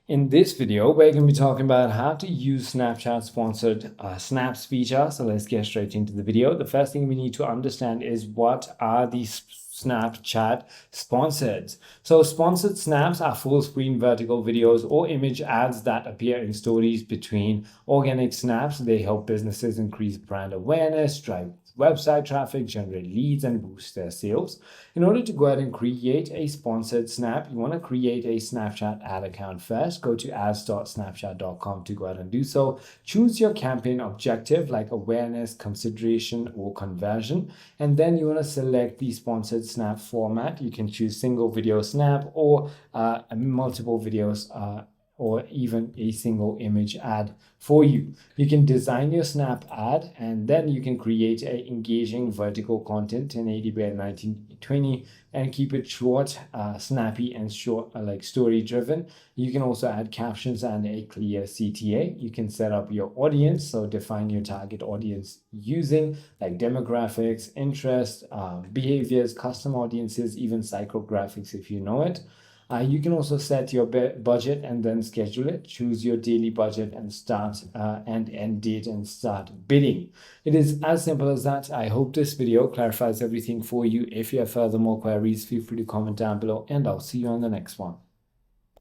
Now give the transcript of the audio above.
In this video, we're going to be talking about how to use Snapchat sponsored snaps feature. So let's get straight into the video. The first thing we need to understand is what are these Snapchat sponsored. So sponsored snaps are full screen vertical videos or image ads that appear in stories between organic snaps. They help businesses increase brand awareness, drive website traffic, generate leads, and boost their sales. In order to go ahead and create a sponsored snap, you want to create a Snapchat ad account first. Go to ads.snapchat.com to go ahead and do so. Choose your campaign objective like awareness, consideration, or conversion. And then you want to select the sponsored snap format. You can choose single video snap or multiple videos or even a single image ad for you. You can design your snap ad and then you can create a engaging vertical content in 1080 by 1920 and keep it short, snappy, and short, like story driven. You can also add captions and a clear CTA. You can set up your audience, so define your target audience using like demographics, interests, behaviors, custom audiences, even psychographics if you know it. You can also set your budget and then schedule it. Choose your daily budget and start and end date and start bidding. It is as simple as that. I hope this video clarifies everything for you. If you have further more queries, feel free to comment down below and I'll see you on the next one.